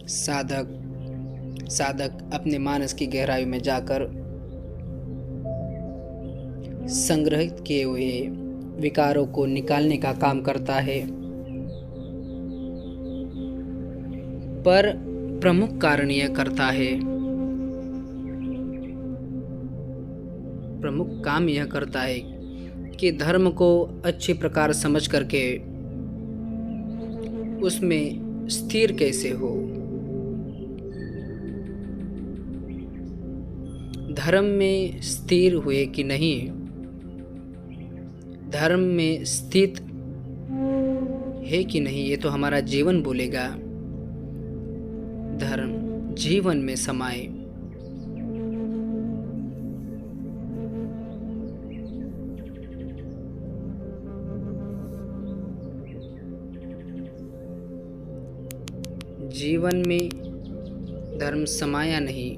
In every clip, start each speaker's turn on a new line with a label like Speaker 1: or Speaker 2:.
Speaker 1: साधक अपने मानस की गहराई में जाकर संग्रहित किए हुए विकारों को निकालने का काम करता है, पर प्रमुख कारण यह करता है, प्रमुख काम यह करता है कि धर्म को अच्छी प्रकार समझ करके उसमें स्थिर कैसे हो। धर्म में स्थिर हुए कि नहीं, धर्म में स्थित है कि नहीं, ये तो हमारा जीवन बोलेगा। धर्म जीवन में समाये। जीवन में धर्म समाया नहीं,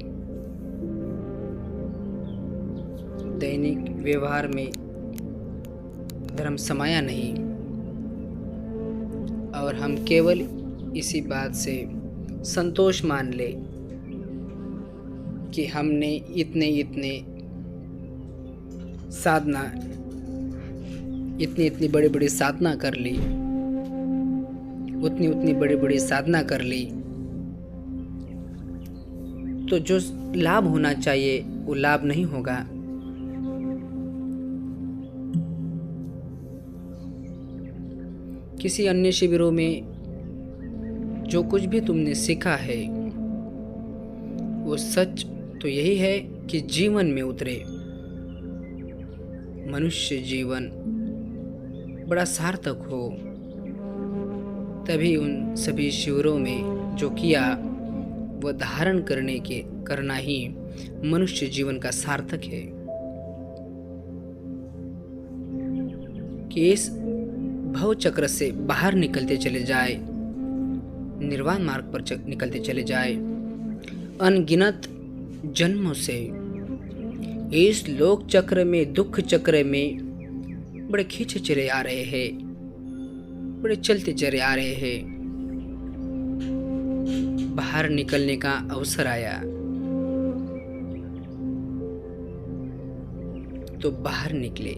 Speaker 1: दैनिक व्यवहार में धर्म समाया नहीं, और हम केवल इसी बात से संतोष मान ले कि हमने इतने साधना, इतनी बड़ी बड़ी साधना कर ली, उतनी बड़ी बड़ी साधना कर ली, तो जो लाभ होना चाहिए वो लाभ नहीं होगा। किसी अन्य शिविरों में जो कुछ भी तुमने सीखा है वो सच तो यही है कि जीवन में उतरे। मनुष्य जीवन बड़ा सार्थक हो, तभी उन सभी शिविरों में जो किया वह धारण करना ही मनुष्य जीवन का सार्थक है। कि इस भव चक्र से बाहर निकलते चले जाए, निर्वाण मार्ग पर निकलते चले जाए। अनगिनत जन्मों से इस लोक चक्र में, दुख चक्र में बड़े खींचे चले आ रहे हैं, बड़े चलते चले आ रहे हैं। बाहर निकलने का अवसर आया तो बाहर निकले,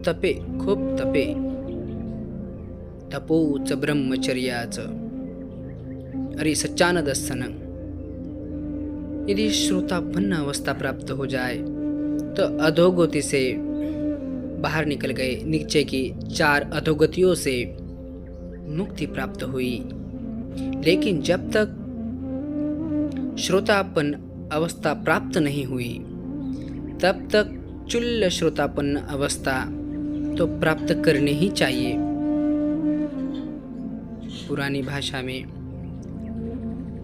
Speaker 1: तपे, खूप तपे, तपोच ब्रह्मचर्याचं अरे सच्चानद सन। यदि श्रोतापन्न अवस्था प्राप्त हो जाए तो अधोगति से बाहर निकल गए, नीचे की 4 अधोगतियों से मुक्ति प्राप्त हुई। लेकिन जब तक श्रोतापन्न अवस्था प्राप्त नहीं हुई तब तक चुल्ल श्रोतापन्न अवस्था तो प्राप्त करनी ही चाहिए। पुरानी भाषा में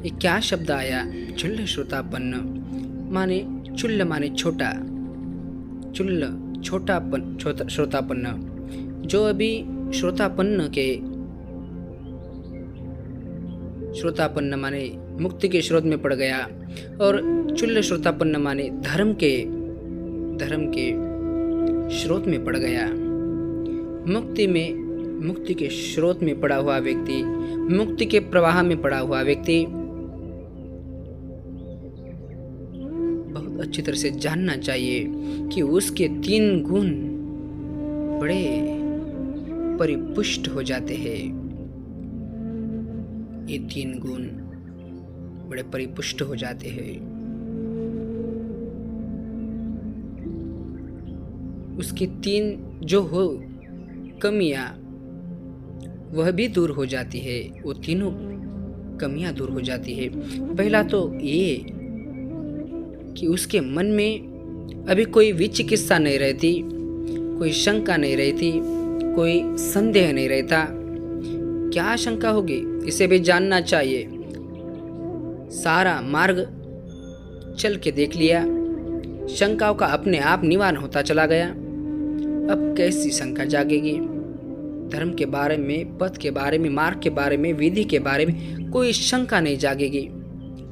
Speaker 1: ये क्या शब्द आया, चुल्ल श्रोतापन्न, माने चुल्ल माने छोटा, चुल्ल श्रोतापन्न, जो अभी श्रोतापन्न माने मुक्ति के स्रोत में पड़ गया, और चुल्ल श्रोतापन्न माने धर्म के स्रोत में पड़ गया। मुक्ति के स्रोत में पड़ा हुआ व्यक्ति, मुक्ति के प्रवाह में पड़ा हुआ व्यक्ति बहुत अच्छी तरह से जानना चाहिए कि उसके 3 गुण बड़े परिपुष्ट हो जाते हैं। ये 3 गुण बड़े परिपुष्ट हो जाते हैं। उसकी 3 जो हो कमियां वह भी दूर हो जाती है, वो तीनों कमियां दूर हो जाती है। पहला तो ये कि उसके मन में अभी कोई विचिकित्सा नहीं रहती, कोई शंका नहीं रहती, कोई संदेह नहीं रहता। क्या शंका होगी इसे भी जानना चाहिए। सारा मार्ग चल के देख लिया, शंकाओं का अपने आप निवारण होता चला गया। अब कैसी शंका जागेगी? धर्म के बारे में, पथ के बारे में, मार्ग के बारे में, विधि के बारे में कोई शंका नहीं जागेगी।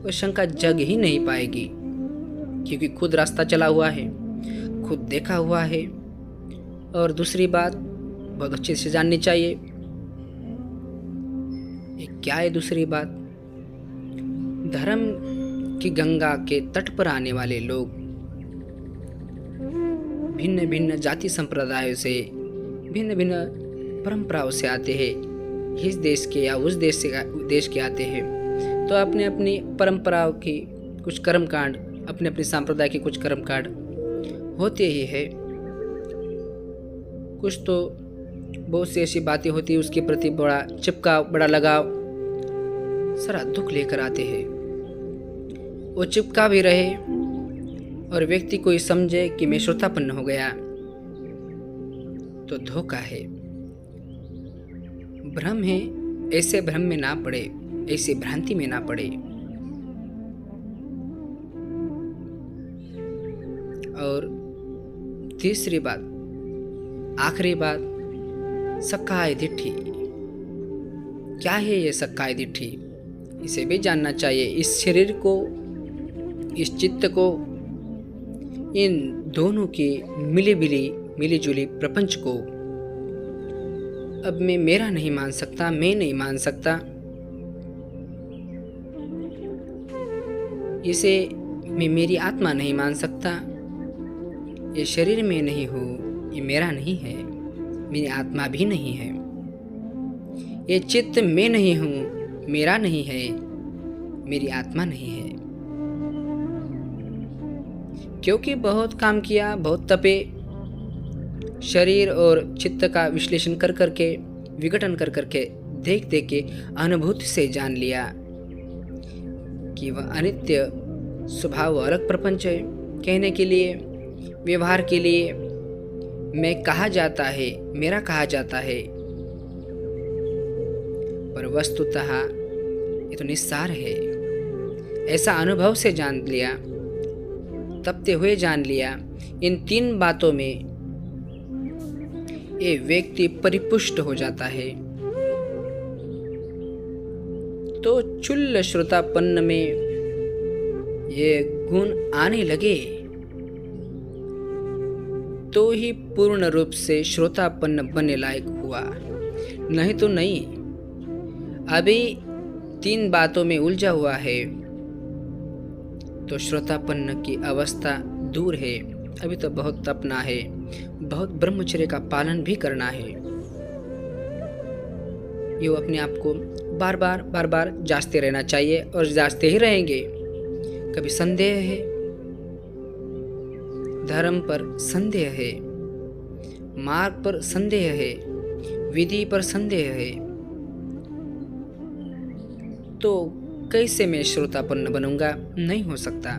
Speaker 1: वो शंका जग ही नहीं पाएगी, क्योंकि खुद रास्ता चला हुआ है, खुद देखा हुआ है। और दूसरी बात बहुत अच्छे से जाननी चाहिए, ये क्या है दूसरी बात धर्म की गंगा के तट पर आने वाले लोग भिन्न भिन्न जाति संप्रदायों से, भिन्न भिन्न परंपराओं से आते हैं। इस देश के या उस देश के आते हैं, तो अपने अपनी परंपराओं की कुछ कर्मकांड, अपने अपने संप्रदाय के कुछ कर्मकांड होते ही है। कुछ तो बहुत सी ऐसी बातें होती है उसके प्रति बड़ा चिपकाव, बड़ा लगाव, सारा दुख लेकर आते हैं। वो चिपका भी रहे और व्यक्ति कोई समझे कि मैं श्रोतापन्न हो गया, तो धोखा है, भ्रम है। ऐसे भ्रम में ना पड़े, ऐसी भ्रांति में ना पड़े। और तीसरी बात, आखिरी बात, सक्काय दिट्ठी। क्या है ये सक्काय दिट्ठी? इसे भी जानना चाहिए। इस शरीर को, इस चित्त को, इन दोनों की मिली जुली प्रपंच को अब मैं मेरा नहीं मान सकता, मैं नहीं मान सकता। इसे मैं मेरी आत्मा नहीं मान सकता। ये शरीर में नहीं हूँ, ये मेरा नहीं है, मेरी आत्मा भी नहीं है। ये चित्त मैं नहीं हूँ, मेरा नहीं है, मेरी आत्मा नहीं है। क्योंकि बहुत काम किया, बहुत तपे, शरीर और चित्त का विश्लेषण कर करके, विघटन कर करके, देख देख के अनुभूति से जान लिया कि वह अनित्य स्वभाव अलग प्रपंच है। कहने के लिए, व्यवहार के लिए मैं कहा जाता है, मेरा कहा जाता है, पर वस्तुतः ये तो निस्सार है। ऐसा अनुभव से जान लिया, तपते हुए जान लिया। इन तीन बातों में ये व्यक्ति परिपुष्ट हो जाता है। तो चुल्ल श्रोतापन्न में ये गुण आने लगे तो ही पूर्ण रूप से श्रोतापन्न बनने लायक हुआ, नहीं तो नहीं। अभी तीन बातों में उलझा हुआ है तो श्रोतापन्न की अवस्था दूर है। अभी तो बहुत तपना है, बहुत ब्रह्मचर्य का पालन भी करना है। ये अपने आप को बार बार जांचते रहना चाहिए और जांचते ही रहेंगे। कभी संदेह है, धर्म पर संदेह है, मार्ग पर संदेह है, विधि पर संदेह है, तो कैसे मैं श्रोतापन्न बनूंगा? नहीं हो सकता।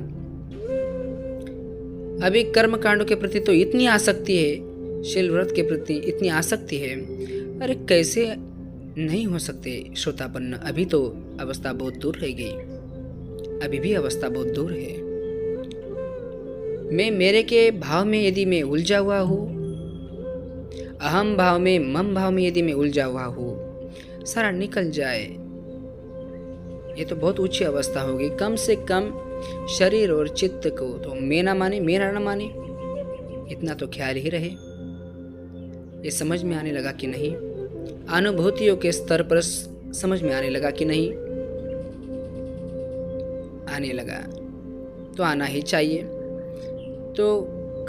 Speaker 1: अभी कर्म कांडों के प्रति तो इतनी आसक्ति है, शील व्रत के प्रति इतनी आसक्ति है, अरे कैसे नहीं हो सकते श्रोतापन्न? अभी तो अवस्था बहुत दूर रह गई, अभी भी अवस्था बहुत दूर है। मैं मेरे के भाव में यदि मैं उलझा हुआ हूँ, अहम भाव में, मम भाव में यदि मैं उलझा हुआ हूँ, सारा निकल जाए, ये तो बहुत ऊंची अवस्था होगी। कम से कम शरीर और चित्त को तो मैं ना माने, मेरा ना माने, इतना तो ख्याल ही रहे। ये समझ में आने लगा कि नहीं? अनुभूतियों के स्तर पर समझ में आने लगा कि नहीं? आने लगा तो आना ही चाहिए। तो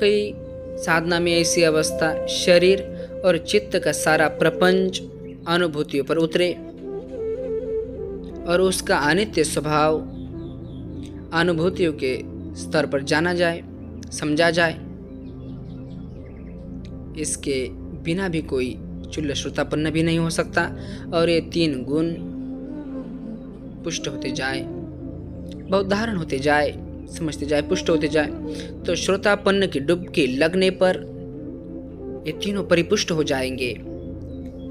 Speaker 1: कई साधना में ऐसी अवस्था, शरीर और चित्त का सारा प्रपंच अनुभूतियों पर उतरे और उसका अनित्य स्वभाव अनुभूतियों के स्तर पर जाना जाए, समझा जाए। इसके बिना भी कोई चुल्ल श्रोतापन्न भी नहीं हो सकता। और ये तीन गुण पुष्ट होते जाए, बहुत धारण होते जाए, समझते जाए, पुष्ट होते जाए, तो श्रोतापन्न की डुबकी लगने पर ये तीनों परिपुष्ट हो जाएंगे।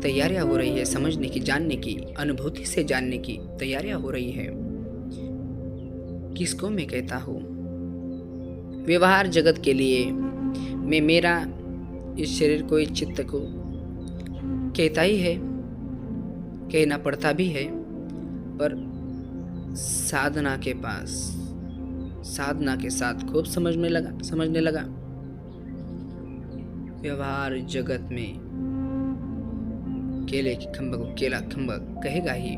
Speaker 1: तैयारियां हो रही है समझने की, जानने की, अनुभूति से जानने की तैयारियां हो रही है। किसको मैं कहता हूँ? व्यवहार जगत के लिए मैं मेरा इस शरीर को, इस चित्त को कहता ही है, कहना पड़ता भी है, पर साधना के पास, साधना के साथ खूब समझने लगा। व्यवहार जगत में केले की खंबा को केला खंबा कहेगा ही।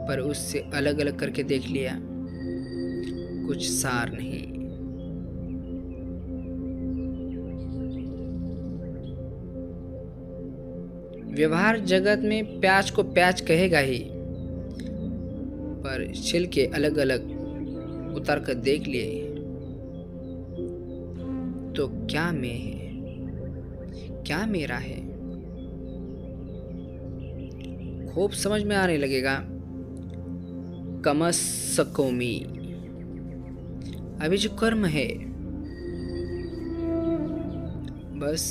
Speaker 1: पर उससे अलग अलग करके देख लिया, कुछ सार नहीं। व्यवहार जगत में प्याज को प्याज कहेगा ही, पर छिलके अलग अलग उतार कर देख लिए तो क्या मैं है, क्या मेरा है, खूब समझ में आने लगेगा। कमस्सकोमी, अभी जो कर्म है, बस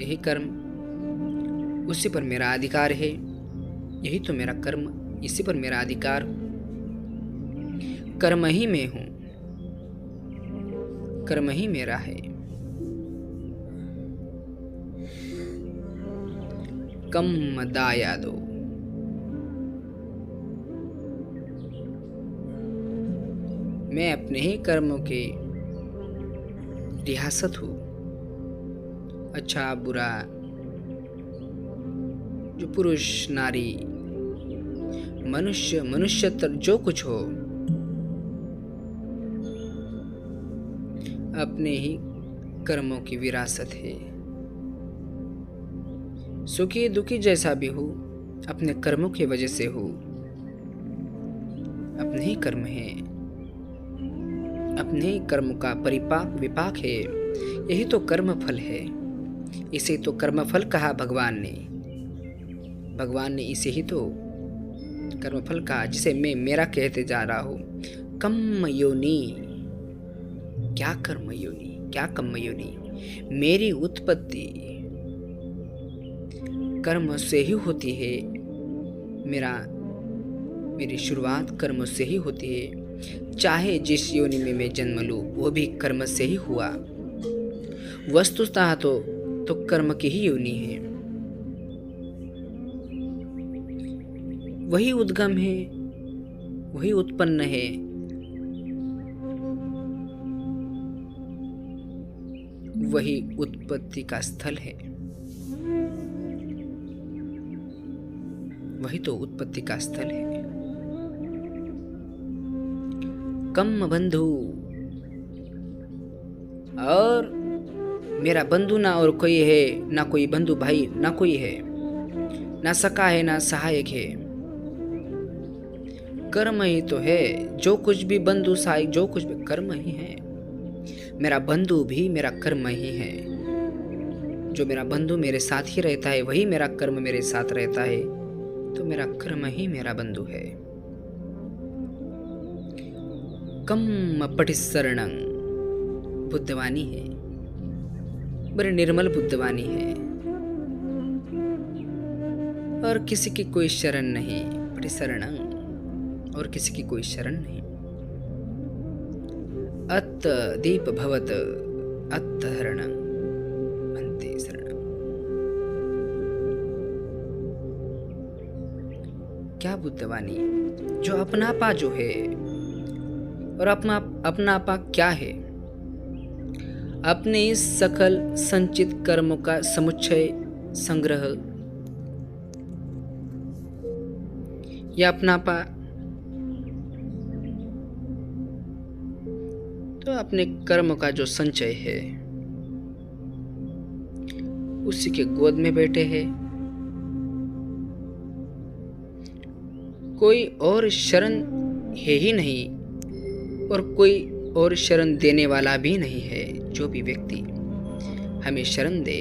Speaker 1: यही कर्म, उसी पर मेरा अधिकार है, यही तो मेरा कर्म, इसी पर मेरा अधिकार, कर्म ही मैं हूं, कर्म ही मेरा है। कम दायादो, मैं अपने ही कर्मों की रियासत हूँ। अच्छा बुरा, जो पुरुष नारी मनुष्य मनुष्यतर जो कुछ हो, अपने ही कर्मों की विरासत है। सुखी दुखी जैसा भी हो, अपने कर्मों की वजह से हो, अपने ही कर्म है, अपने ही कर्म का परिपाक विपाक है, यही तो कर्म फल है। इसे तो कर्म फल कहा भगवान ने, भगवान ने इसे ही तो कर्मफल कहा, जिसे मैं मेरा कहते जा रहा हूँ। कम योनि, क्या कर्म योनि, क्या कम योनि, मेरी उत्पत्ति कर्म से ही होती है, मेरी शुरुआत कर्म से ही होती है। चाहे जिस योनि में मैं जन्म लूं, वो भी कर्म से ही हुआ। वस्तुतः तो कर्म की ही योनि है, वही उद्गम है, वही उत्पन्न है, वही उत्पत्ति का स्थल है, वही तो उत्पत्ति का स्थल है। कम बंधु, और मेरा बंधु ना और कोई है, ना कोई बंधु भाई ना कोई है, ना सखा है ना सहायक है, कर्म ही तो है। जो कुछ भी बंधु सहायक जो कुछ भी कर्म ही है। मेरा बंधु भी मेरा कर्म ही है। जो मेरा बंधु मेरे साथ ही रहता है, वही मेरा कर्म मेरे साथ रहता है, तो मेरा कर्म ही मेरा बंधु है। कम पटिशरणं, बुद्धवाणी है, बड़ी निर्मल बुद्धवाणी है, और किसी की कोई शरण नहीं। पटिशरणं, और किसी की कोई शरण नहीं। अत दीप भवत अत हरणं भन्ते शरणं। क्या बुद्धवाणी, जो अपनापा जो है, और अपनापा क्या है? अपने इस सकल संचित कर्मों का समुच्चय संग्रह, यह अपनापा तो अपने कर्म का जो संचय है, उसी के गोद में बैठे हैं। कोई और शरण है ही नहीं, और कोई और शरण देने वाला भी नहीं है। जो भी व्यक्ति हमें शरण दे,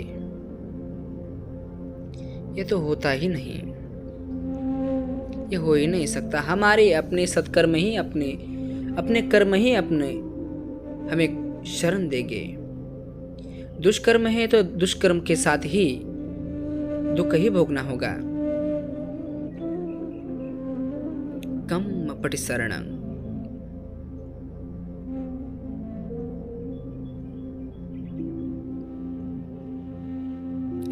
Speaker 1: ये तो होता ही नहीं, ये हो ही नहीं सकता। हमारे अपने सत्कर्म ही अपने कर्म ही हमें शरण देंगे। दुष्कर्म है तो दुष्कर्म के साथ ही दुख ही भोगना होगा। कम पटिशरणं,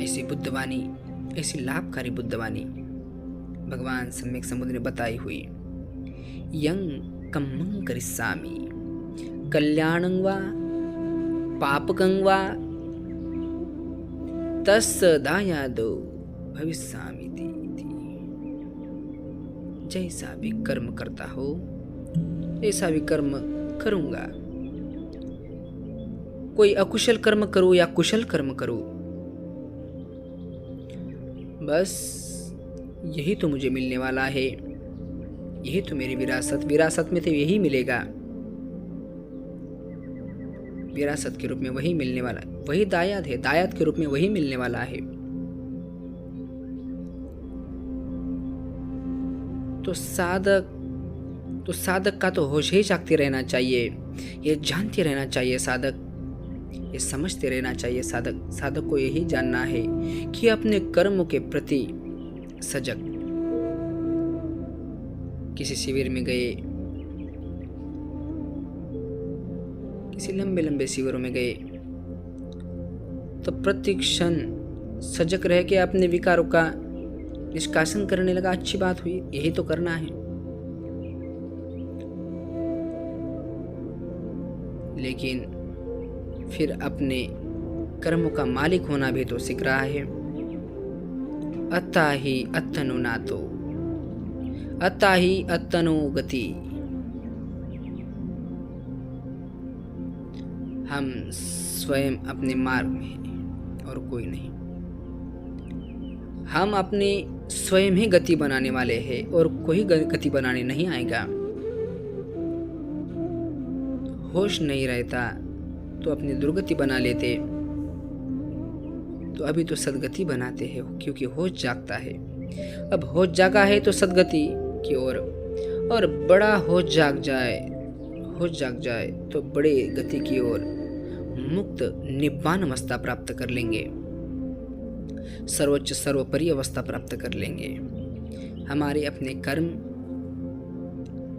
Speaker 1: ऐसी बुद्धवाणी, ऐसी लाभकारी बुद्धवाणी भगवान सम्यक समुद्र ने बताई हुई। यं कम्मं करिष्यामि कल्याणं वा पापकं वा तस्य दायादो भविष्यामि। जैसा भी कर्म करता हो ऐसा भी कर्म करूँगा। कोई अकुशल कर्म करूँ या कुशल कर्म करूँ, बस यही तो मुझे मिलने वाला है। यही तो मेरी विरासत में तो यही मिलेगा। विरासत के रूप में वही मिलने वाला, वही दायाद है, दायाद के रूप में वही मिलने वाला है। तो साधक का तो होश ही जागते रहना चाहिए। ये जानते रहना चाहिए साधक, ये समझते रहना चाहिए साधक को यही जानना है कि अपने कर्मों के प्रति सजग। किसी शिविर में गए, किसी लंबे शिविरों में गए, तो प्रति क्षण सजग रह के अपने विकारों का निष्कासन करने लगा। अच्छी बात हुई, यही तो करना है। लेकिन फिर अपने कर्मों का मालिक होना भी तो सीख रहा है। अत्ता ही अत्तनु नातो, अत्ता ही अत्तनु गति। हम स्वयं अपने मार्ग में हैं और कोई नहीं। हम अपने स्वयं ही गति बनाने वाले हैं और कोई गति बनाने नहीं आएगा। होश नहीं रहता तो अपनी दुर्गति बना लेते, तो अभी तो सदगति बनाते हैं क्योंकि होश जागता है। अब होश जागा है तो सदगति की ओर, और बड़ा होश जाग जाए तो बड़े गति की ओर, मुक्त निब्बान अवस्था प्राप्त कर लेंगे, सर्वोच्च सर्वोपरि अवस्था प्राप्त कर लेंगे। हमारे अपने कर्म,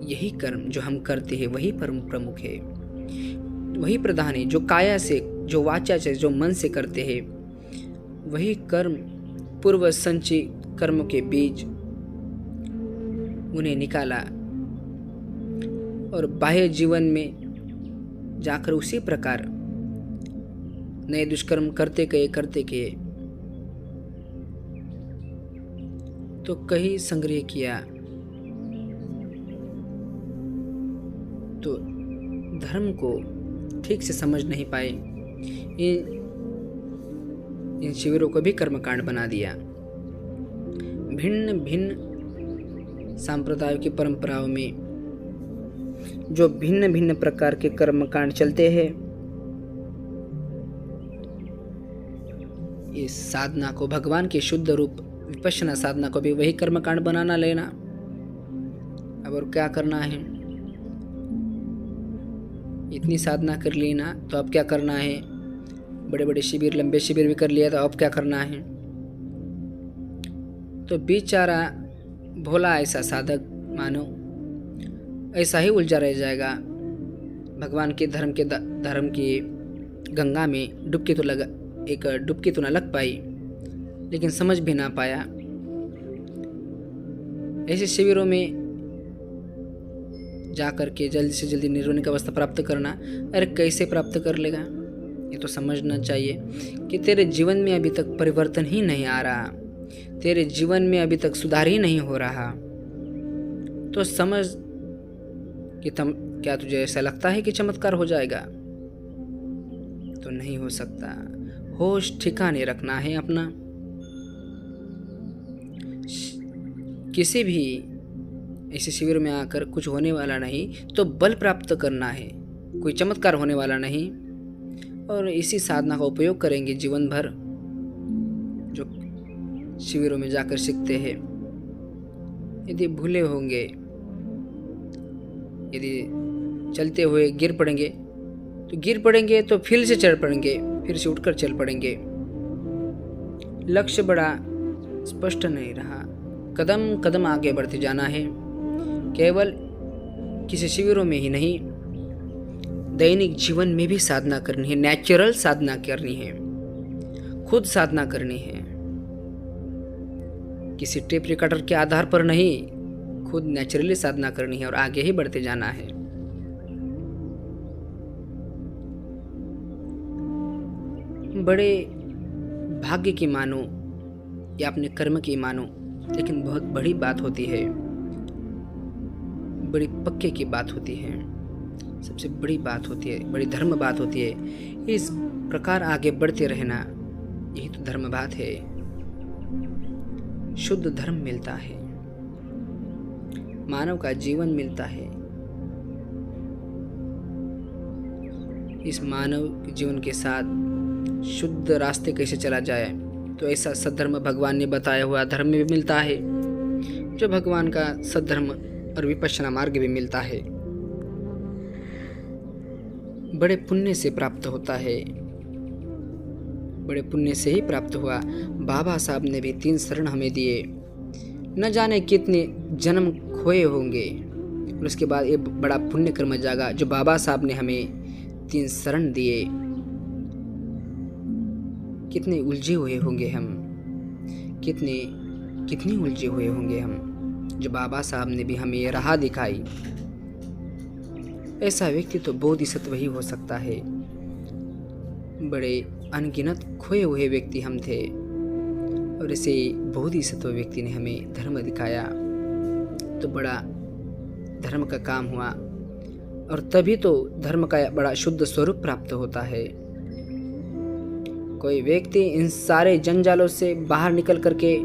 Speaker 1: यही कर्म जो हम करते हैं वही परम प्रमुख है, वही प्रधान है। जो काया से, जो वाचा से, जो मन से करते हैं वही कर्म पूर्व संचित कर्म के बीज उन्हें निकाला और बाह्य जीवन में जाकर उसी प्रकार नए दुष्कर्म करते गए तो कहीं संग्रह किया तो धर्म को ठीक से समझ नहीं पाए। इन शिविरों को भी कर्मकांड बना दिया। भिन्न भिन्न सांप्रदायों की परंपराओं में जो भिन्न भिन्न प्रकार के कर्मकांड चलते हैं, इस साधना को, भगवान के शुद्ध रूप विपश्यना साधना को भी वही कर्मकांड बनाना लेना। अब और क्या करना है? इतनी साधना कर ली ना, तो अब क्या करना है? बड़े बड़े शिविर, लंबे शिविर भी कर लिया, तो अब क्या करना है? तो बेचारा भोला ऐसा साधक मानो ऐसा ही उलझा रह जाएगा। भगवान के धर्म की गंगा में डुबकी तो न लग पाई, लेकिन समझ भी ना पाया। ऐसे शिविरों में जा कर के जल्दी से जल्दी निर्वाण की अवस्था प्राप्त करना, अरे कैसे प्राप्त कर लेगा? ये तो समझना चाहिए कि तेरे जीवन में अभी तक परिवर्तन ही नहीं आ रहा, तेरे जीवन में अभी तक सुधार ही नहीं हो रहा। तो समझ कि क्या तुझे ऐसा लगता है कि चमत्कार हो जाएगा? तो नहीं हो सकता। होश ठिकाने रखना है अपना। किसी भी ऐसे शिविर में आकर कुछ होने वाला नहीं, तो बल प्राप्त करना है, कोई चमत्कार होने वाला नहीं। और इसी साधना का उपयोग करेंगे जीवन भर, जो शिविरों में जाकर सीखते हैं। यदि भूले होंगे, यदि चलते हुए गिर पड़ेंगे तो फिर से चढ़ पड़ेंगे, फिर से उठकर चल पड़ेंगे। लक्ष्य बड़ा स्पष्ट नहीं रहा, कदम कदम आगे बढ़ते जाना है। केवल किसी शिविरों में ही नहीं, दैनिक जीवन में भी साधना करनी है, नेचुरल साधना करनी है, खुद साधना करनी है। किसी टेप रिकॉर्डर के आधार पर नहीं, खुद नेचुरली साधना करनी है और आगे ही बढ़ते जाना है। बड़े भाग्य की मानो या अपने कर्म की मानो, लेकिन बहुत बड़ी बात होती है बड़ी पक्के की बात होती है, सबसे बड़ी बात होती है, बड़ी धर्म बात होती है। इस प्रकार आगे बढ़ते रहना, यही तो धर्म बात है। शुद्ध धर्म मिलता है, मानव का जीवन मिलता है। इस मानव जीवन के साथ शुद्ध रास्ते कैसे चला जाए, तो ऐसा सद्धर्म भगवान ने बताया हुआ धर्म में भी मिलता है, जो भगवान का सद्धर्म और विपश्यना मार्ग भी मिलता है। बड़े पुण्य से प्राप्त होता है, बड़े पुण्य से ही प्राप्त हुआ। बाबा साहब ने भी 3 शरण हमें दिए, न जाने कितने जन्म खोए होंगे, और उसके बाद ये बड़ा पुण्य कर्म जागा जो बाबा साहब ने हमें 3 शरण दिए। कितने उलझे हुए होंगे हम, कितने उलझे हुए होंगे हम, जो बाबा साहब ने भी हमें ये राह दिखाई। ऐसा व्यक्ति तो बोधिसत्व ही हो सकता है। बड़े अनगिनत खोए हुए व्यक्ति हम थे, और इसे बोधिसत्व व्यक्ति ने हमें धर्म दिखाया, तो बड़ा धर्म का काम हुआ। और तभी तो धर्म का बड़ा शुद्ध स्वरूप प्राप्त होता है। कोई व्यक्ति इन सारे जंजालों से बाहर निकल करके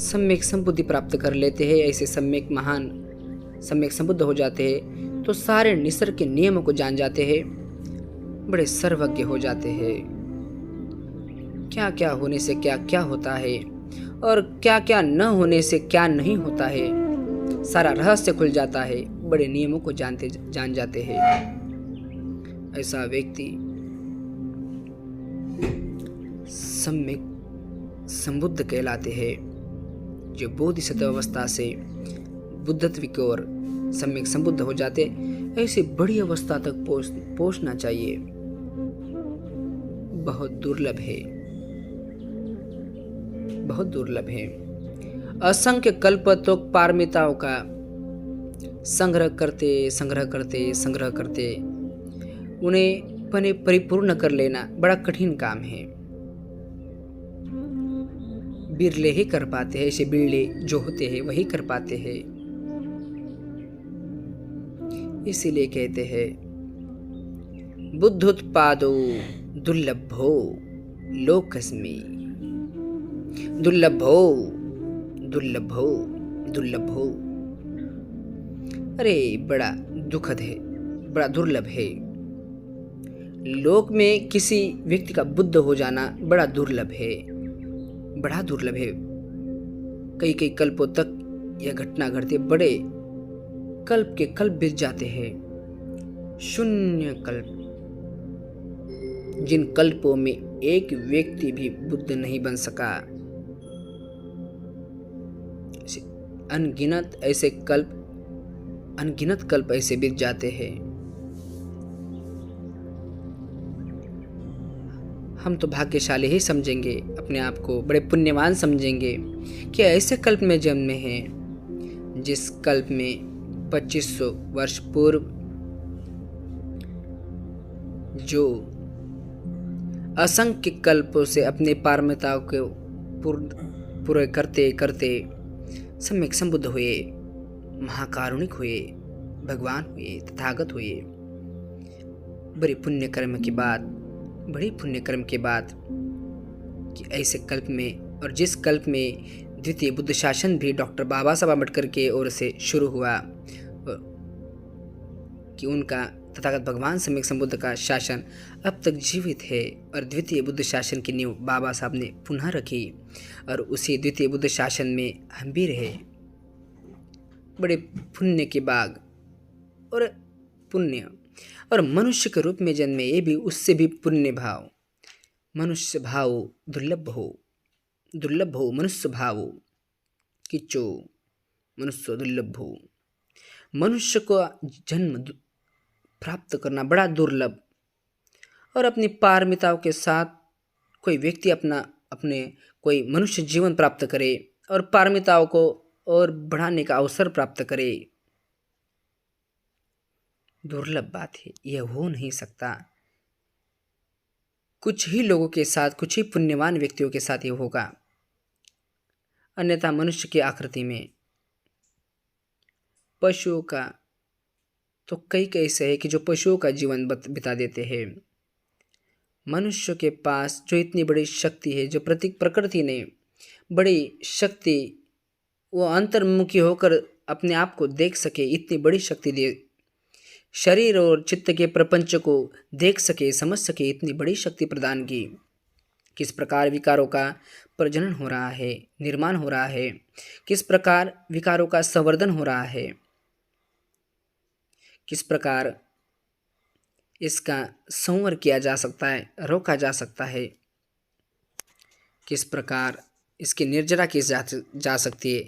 Speaker 1: सम्यक संबुद्धि प्राप्त कर लेते हैं, ऐसे सम्यक संबुद्ध हो जाते हैं, तो सारे निसर्ग के नियमों को जान जाते हैं, बड़े सर्वज्ञ हो जाते हैं। क्या क्या होने से क्या क्या होता है, और क्या क्या न होने से क्या नहीं होता है, सारा रहस्य खुल जाता है, बड़े नियमों को जान जाते हैं। ऐसा व्यक्ति सम्यक संबुद्ध कहलाते हैं, जो बोधिसत्व अवस्था से बुद्धत्व की ओर सम्यक संबुद्ध हो जाते। ऐसी बड़ी अवस्था तक पहुंचना चाहिए, बहुत दुर्लभ है, बहुत दुर्लभ है। असंख्य कल्प तो पारमिताओं का संग्रह करते उन्हें परिपूर्ण कर लेना बड़ा कठिन काम है। बिरले ही कर पाते हैं, ऐसे बिरले जो होते हैं वही कर पाते हैं। इसीलिए कहते हैं बुद्धोत्पादो दुर्लभो लोकस्मि, दुर्लभो दुर्लभो दुर्लभो। अरे बड़ा दुखद है, बड़ा दुर्लभ है। लोक में किसी व्यक्ति का बुद्ध हो जाना बड़ा दुर्लभ है, बड़ा दुर्लभ है। कई कल्पों तक यह घटना घटती, बड़े कल्प के कल्प बीत जाते हैं। शून्य कल्प, जिन कल्पों में एक व्यक्ति भी बुद्ध नहीं बन सका, अनगिनत कल्प ऐसे बीत जाते हैं। हम तो भाग्यशाली ही समझेंगे, अपने आप को बड़े पुण्यवान समझेंगे कि ऐसे कल्प में जन्मे हैं, जिस कल्प में 2500 वर्ष पूर्व जो असंख्य कल्पों से अपने पारमिताओं को पूरे करते करते सम्यक संबुद्ध हुए, महाकारुणिक हुए, भगवान हुए, तथागत हुए। बड़े पुण्य कर्म के बाद कि ऐसे कल्प में, और जिस कल्प में द्वितीय बुद्ध शासन भी डॉक्टर बाबा साहब अम्बेडकर के ओर से शुरू हुआ, कि उनका तथागत भगवान सम्यक संबुद्ध का शासन अब तक जीवित है, और द्वितीय बुद्ध शासन की नींव बाबा साहब ने पुनः रखी, और उसी द्वितीय बुद्ध शासन में हम भी रहे। बड़े पुण्य के बाग और पुण्य, और मनुष्य के रूप में जन्मे, ये भी उससे भी पुण्य भाव। मनुष्य भाव दुर्लभ हो मनुष्य भाव किचो मनुष्य दुर्लभ हो। मनुष्य को जन्म प्राप्त करना बड़ा दुर्लभ, और अपनी पारमिताओं के साथ कोई व्यक्ति अपने कोई मनुष्य जीवन प्राप्त करे और पारमिताओं को और बढ़ाने का अवसर प्राप्त करे, दुर्लभ बात है, यह हो नहीं सकता। कुछ ही लोगों के साथ, कुछ ही पुण्यवान व्यक्तियों के साथ ये होगा, अन्यथा मनुष्य की आकृति में पशुओं का तो कई कैसे है कि जो पशुओं का जीवन बिता देते हैं। मनुष्य के पास जो इतनी बड़ी शक्ति है, जो प्रकृति ने बड़ी शक्ति, वो अंतर्मुखी होकर अपने आप को देख सके, इतनी बड़ी शक्ति दे, शरीर और चित्त के प्रपंच को देख सके, समझ सके, इतनी बड़ी शक्ति प्रदान की। किस प्रकार विकारों का प्रजनन हो रहा है, निर्माण हो रहा है, किस प्रकार विकारों का संवर्धन हो रहा है, किस प्रकार इसका संवर किया जा सकता है, रोका जा सकता है, किस प्रकार इसकी निर्जरा की जा सकती है,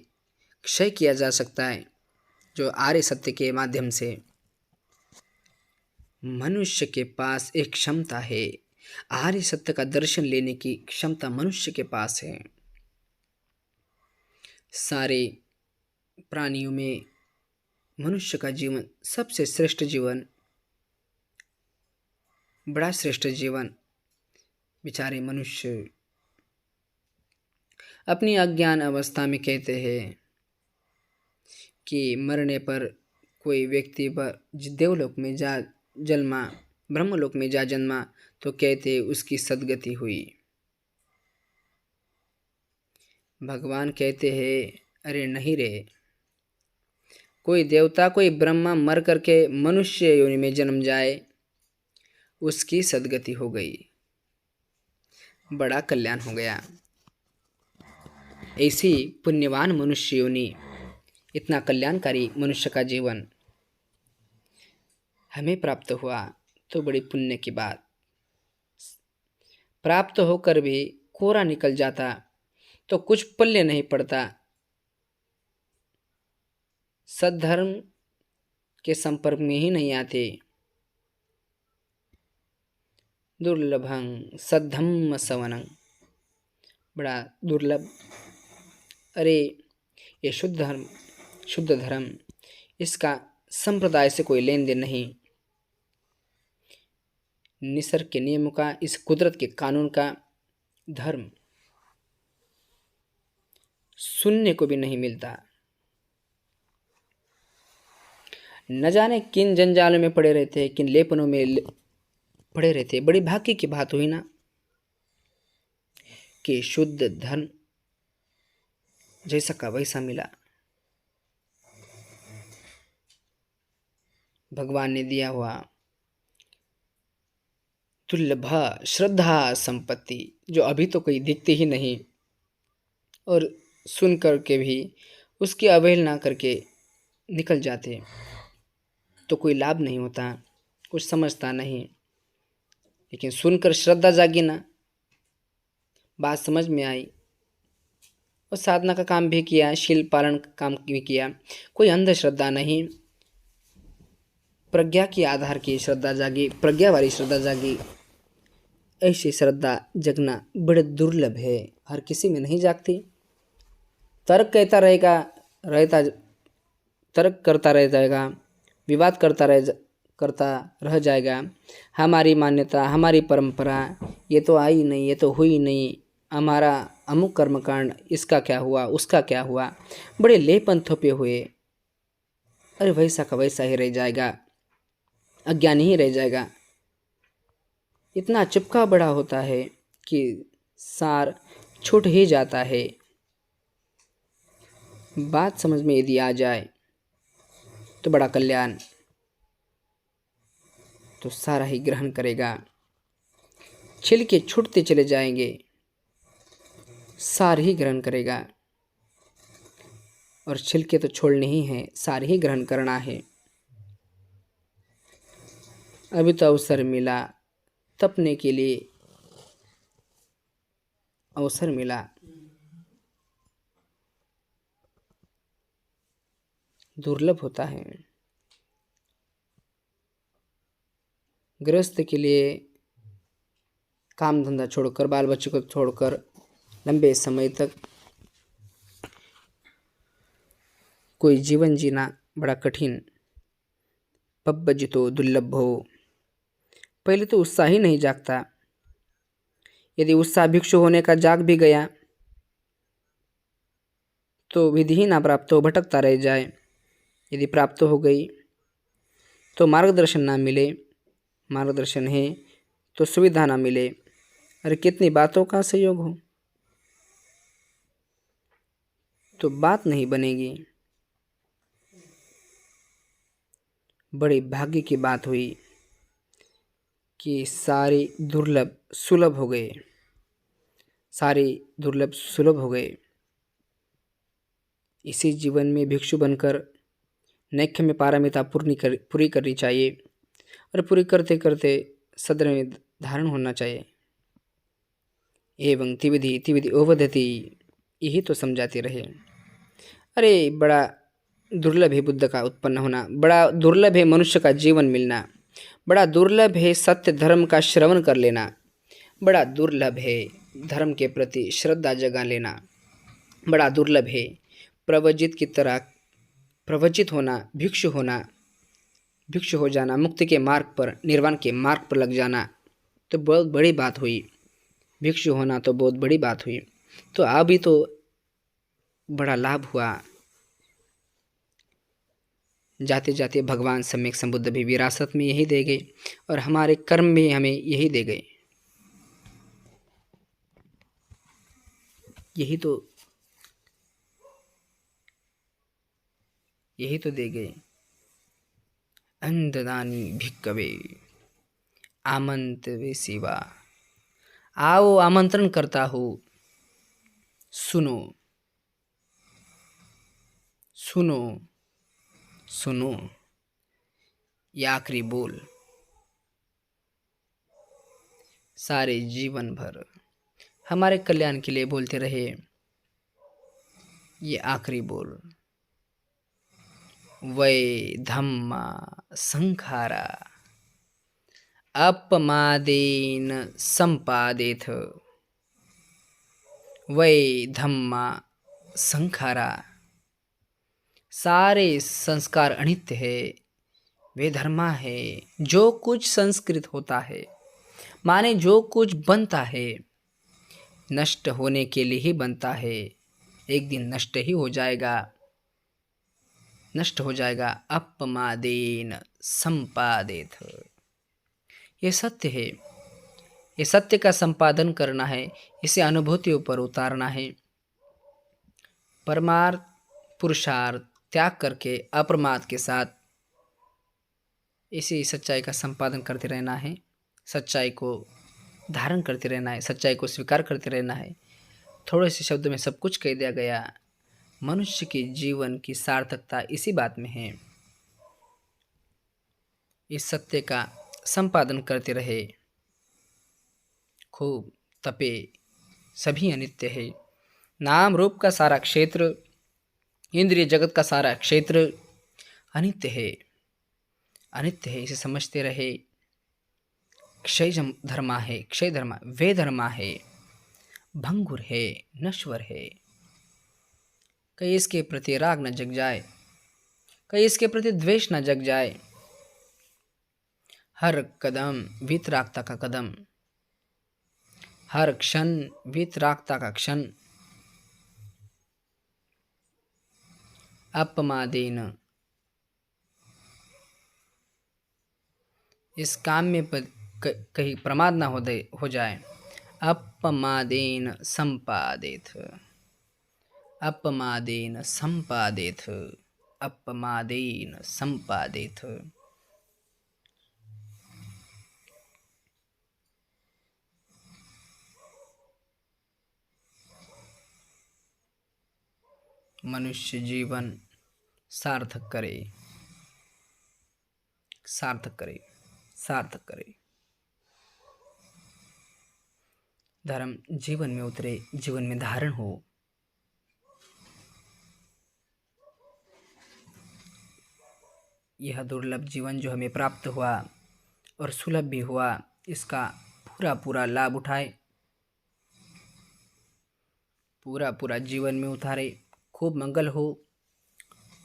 Speaker 1: क्षय किया जा सकता है, जो आर्य सत्य के माध्यम से। मनुष्य के पास एक क्षमता है, आर्य सत्य का दर्शन लेने की क्षमता मनुष्य के पास है। सारे प्राणियों में मनुष्य का जीवन सबसे श्रेष्ठ जीवन, बड़ा श्रेष्ठ जीवन। बेचारे मनुष्य अपनी अज्ञान अवस्था में कहते हैं कि मरने पर कोई व्यक्ति देवलोक में जा जन्मा, ब्रह्मलोक में जा जन्मा, तो कहते उसकी सद्गति हुई। भगवान कहते हैं अरे नहीं रे, कोई देवता, कोई ब्रह्मा मर करके मनुष्य योनि में जन्म जाए, उसकी सद्गति हो गई, बड़ा कल्याण हो गया। ऐसी पुण्यवान मनुष्य योनि, इतना कल्याणकारी मनुष्य का जीवन हमें प्राप्त हुआ तो बड़ी पुण्य की बात। प्राप्त होकर भी कोरा निकल जाता तो कुछ पल्ले नहीं पड़ता। सद्धर्म के संपर्क में ही नहीं आते। दुर्लभं सद्धम्म सवनं, बड़ा दुर्लभ। अरे ये शुद्ध धर्म, इसका संप्रदाय से कोई लेन देन नहीं, निसर्ग के नियमों का, इस कुदरत के कानून का धर्म सुनने को भी नहीं मिलता। न जाने किन जंजालों में पड़े रहते हैं, किन लेपनों में पड़े रहते हैं। बड़ी भाग्य की बात हुई ना कि शुद्ध धर्म जैसा का वैसा मिला, भगवान ने दिया हुआ दुर्लभ श्रद्धा संपत्ति, जो अभी तो कोई दिखती ही नहीं, और सुन करके भी उसकी अवहेलना करके निकल जाते तो कोई लाभ नहीं होता, कुछ समझता नहीं। लेकिन सुनकर श्रद्धा जागी ना, बात समझ में आई और साधना का काम भी किया, शील पालन का काम भी किया, कोई अंधश्रद्धा नहीं, प्रज्ञा के आधार की श्रद्धा जागी, प्रज्ञा वाली श्रद्धा जागी। ऐसी श्रद्धा जगना बड़े दुर्लभ है, हर किसी में नहीं जागती। तर्क कहता रहता तर्क करता रह जाएगा, विवाद करता रह जाएगा। हमारी मान्यता, हमारी परंपरा, ये तो आई नहीं, ये तो हुई नहीं, हमारा अमुक कर्मकांड, इसका क्या हुआ, उसका क्या हुआ, बड़े लेपन थोपे हुए। अरे वैसा का वैसा ही रह जाएगा, अज्ञानी ही रह जाएगा। इतना चिपका बड़ा होता है कि सार छूट ही जाता है। बात समझ में यदि आ जाए तो बड़ा कल्याण, तो सारा ही ग्रहण करेगा। छिलके छूटते चले जाएंगे, सार ही ग्रहण करेगा। और छिलके तो छोड़ने ही हैं, सार ही ग्रहण करना है। अभी तो अवसर मिला, तपने के लिए अवसर मिला। दुर्लभ होता है। गृहस्थ के लिए काम धंधा छोड़कर, बाल बच्चों को छोड़कर लंबे समय तक कोई जीवन जीना बड़ा कठिन। पब्बजितो दुर्लभो, पहले तो उत्साह ही नहीं जागता। यदि उत्साह भिक्षु होने का जाग भी गया तो विधि ही ना प्राप्त हो, भटकता रह जाए। यदि प्राप्त हो गई तो मार्गदर्शन ना मिले, मार्गदर्शन है तो सुविधा ना मिले। अरे कितनी बातों का संयोग हो तो बात नहीं बनेगी। बड़ी भाग्य की बात हुई कि सारे दुर्लभ सुलभ हो गए, सारे दुर्लभ सुलभ हो गए। इसी जीवन में भिक्षु बनकर नैक्य में पारमिता पूरी करनी चाहिए और पूरी करते करते सदर में धारण होना चाहिए। एवं त्रिविधि त्रिविधि ओवदति, यही तो समझाते रहे। अरे बड़ा दुर्लभ है बुद्ध का उत्पन्न होना, बड़ा दुर्लभ है मनुष्य का जीवन मिलना, बड़ा दुर्लभ है सत्य धर्म का श्रवण कर लेना, बड़ा दुर्लभ है धर्म के प्रति श्रद्धा जगा लेना, बड़ा दुर्लभ है प्रवजित की तरह प्रवचित होना, भिक्षु होना, भिक्षु हो जाना, मुक्ति के मार्ग पर, निर्वाण के मार्ग पर लग जाना, तो बहुत बड़ी बात हुई। भिक्षु होना तो बहुत बड़ी बात हुई। तो अभी तो बड़ा लाभ हुआ। जाते जाते भगवान सम्यक संबुद्ध भी विरासत में यही दे गए और हमारे कर्म भी हमें यही दे गए। यही तो दे गए। अंधदानी भिक्कवे आमंत्रे शिवा, आओ आमंत्रण करता हूँ, सुनो सुनो सुनो, ये आखिरी बोल सारे जीवन भर हमारे कल्याण के लिए बोलते रहे। ये आखिरी बोल, वै धम्मा संखारा अपमादेन संपादेथ, वै धम्मा संखारा, सारे संस्कार अनित्य है, वे धर्मा है। जो कुछ संस्कृत होता है माने जो कुछ बनता है नष्ट होने के लिए ही बनता है, एक दिन नष्ट ही हो जाएगा, नष्ट हो जाएगा। अपमादेन संपादेथ, ये सत्य है, ये सत्य का संपादन करना है, इसे अनुभूतियों पर उतारना है। परमार्थ पुरुषार्थ त्याग करके अप्रमाद के साथ इसी सच्चाई का संपादन करते रहना है, सच्चाई को धारण करते रहना है, सच्चाई को स्वीकार करते रहना है। थोड़े से शब्द में सब कुछ कह दिया गया। मनुष्य के जीवन की सार्थकता इसी बात में है। इस सत्य का संपादन करते रहे, खूब तपे, सभी अनित्य है। नाम रूप का सारा क्षेत्र, इंद्रिय जगत का सारा क्षेत्र अनित्य है, अनित्य है, इसे समझते रहे। क्षय धर्मा है, क्षय धर्मा वे धर्मा है, भंगुर है, नश्वर है। कहीं इसके प्रति राग न जग जाए, कहीं इसके प्रति द्वेष न जग जाए। हर कदम वीतरागता का कदम, हर क्षण वीतरागता का क्षण। अपमादेन, इस काम में कहीं प्रमाद ना हो जाए। अपमादेन संपादेथ, अपमादेन संपादेथ, अपमादेन संपादेथ। मनुष्य जीवन सार्थक करे, सार्थक करे, सार्थक करे। धर्म जीवन में उतरे, जीवन में धारण हो। यह दुर्लभ जीवन जो हमें प्राप्त हुआ और सुलभ भी हुआ, इसका पूरा पूरा लाभ उठाए, पूरा पूरा जीवन में उतारे। खूब मंगल हो,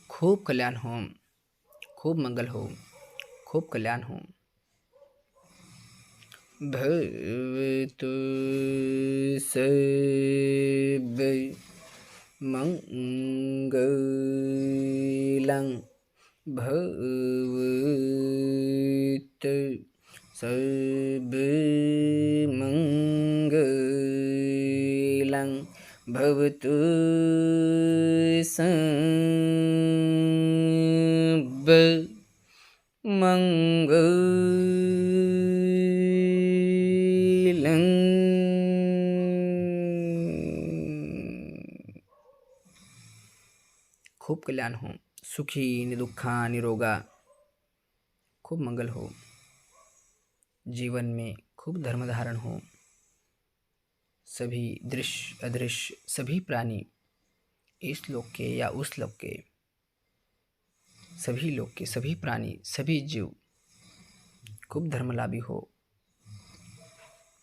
Speaker 1: खूब कल्याण हो, खूब मंगल हो, खूब कल्याण हो। भवतु सब मंगलं भवत सर्वमङ्गलं भवतु सर्वमङ्गलं। खूब कल्याण हो, सुखी निदुखा निरोगा, खूब मंगल हो, जीवन में खूब धर्म धारण हो। सभी दृश्य अदृश्य सभी प्राणी, इस लोक के या उस लोक के, सभी लोक के सभी प्राणी सभी जीव खूब धर्मलाभी हो,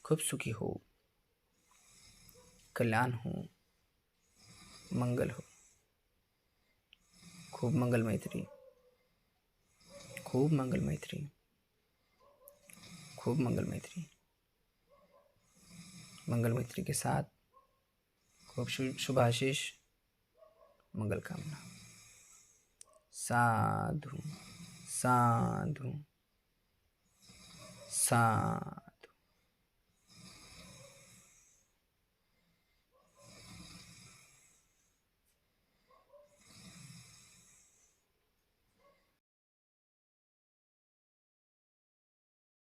Speaker 1: खूब सुखी हो, कल्याण हो, मंगल हो, खूब मंगल मैत्री, खूब मंगल मैत्री, खूब मंगल मैत्री। मंगल मैत्री के साथ खूब शुभाशीष मंगल कामना। साधु साधु साधु।